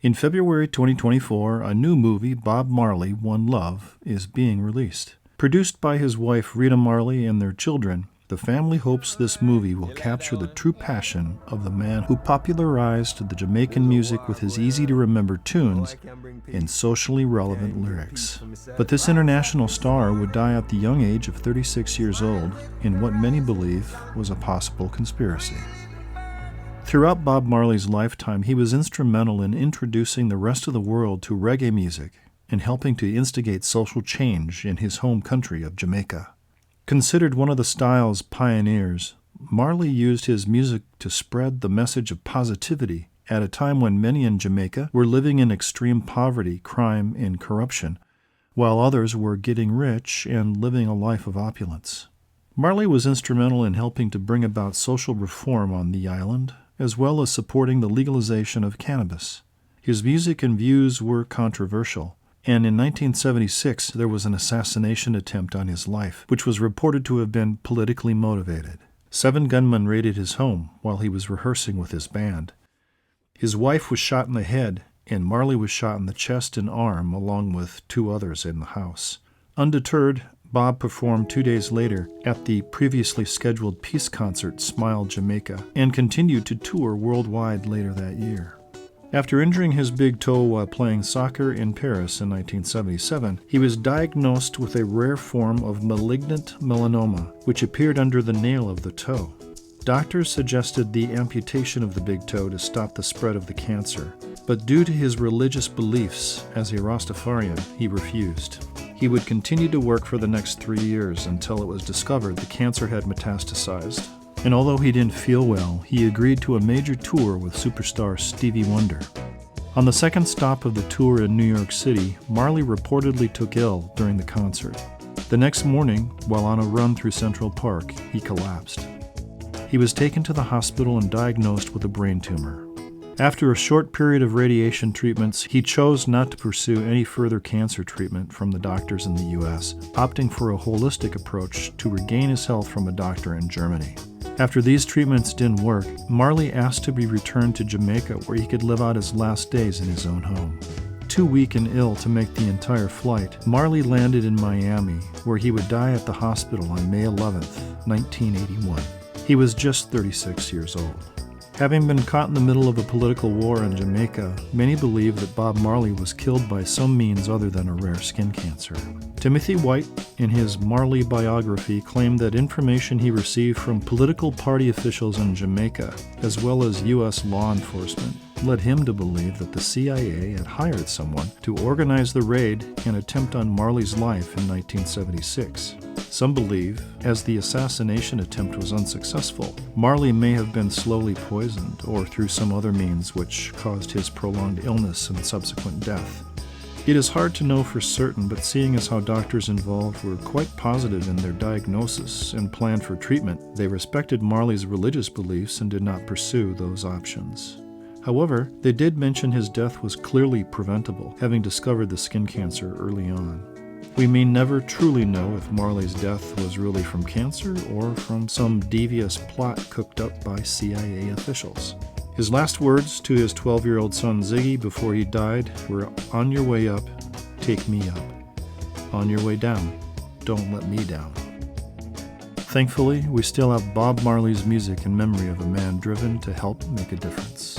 In February 2024, a new movie, Bob Marley, One Love, is being released. Produced by his wife Rita Marley and their children, the family hopes this movie will capture the true passion of the man who popularized the Jamaican music with his easy-to-remember tunes and socially relevant lyrics. But this international star would die at the young age of 36 years old in what many believe was a possible conspiracy. Throughout Bob Marley's lifetime, he was instrumental in introducing the rest of the world to reggae music and helping to instigate social change in his home country of Jamaica. Considered one of the style's pioneers, Marley used his music to spread the message of positivity at a time when many in Jamaica were living in extreme poverty, crime, and corruption, while others were getting rich and living a life of opulence. Marley was instrumental in helping to bring about social reform on the island, as well as supporting the legalization of cannabis. His music and views were controversial, and in 1976 there was an assassination attempt on his life, which was reported to have been politically motivated. 7 gunmen raided his home while he was rehearsing with his band. His wife was shot in the head, and Marley was shot in the chest and arm, along with 2 others in the house. Undeterred, Bob performed 2 days later at the previously scheduled peace concert Smile Jamaica and continued to tour worldwide later that year. After injuring his big toe while playing soccer in Paris in 1977, he was diagnosed with a rare form of malignant melanoma, which appeared under the nail of the toe. Doctors suggested the amputation of the big toe to stop the spread of the cancer, but due to his religious beliefs as a Rastafarian, he refused. He would continue to work for the next 3 years until it was discovered the cancer had metastasized. And although he didn't feel well, he agreed to a major tour with superstar Stevie Wonder. On the second stop of the tour in New York City, Marley reportedly took ill during the concert. The next morning, while on a run through Central Park, he collapsed. He was taken to the hospital and diagnosed with a brain tumor. After a short period of radiation treatments, he chose not to pursue any further cancer treatment from the doctors in the U.S., opting for a holistic approach to regain his health from a doctor in Germany. After these treatments didn't work, Marley asked to be returned to Jamaica where he could live out his last days in his own home. Too weak and ill to make the entire flight, Marley landed in Miami, where he would die at the hospital on May 11, 1981. He was just 36 years old. Having been caught in the middle of a political war in Jamaica, many believe that Bob Marley was killed by some means other than a rare skin cancer. Timothy White, in his Marley biography, claimed that information he received from political party officials in Jamaica, as well as U.S. law enforcement, led him to believe that the CIA had hired someone to organize the raid and attempt on Marley's life in 1976. Some believe, as the assassination attempt was unsuccessful, Marley may have been slowly poisoned or through some other means which caused his prolonged illness and subsequent death. It is hard to know for certain, but seeing as how doctors involved were quite positive in their diagnosis and plan for treatment, they respected Marley's religious beliefs and did not pursue those options. However, they did mention his death was clearly preventable, having discovered the skin cancer early on. We may never truly know if Marley's death was really from cancer or from some devious plot cooked up by CIA officials. His last words to his 12-year-old son Ziggy before he died were, "On your way up, take me up. On your way down, don't let me down." Thankfully, we still have Bob Marley's music in memory of a man driven to help make a difference.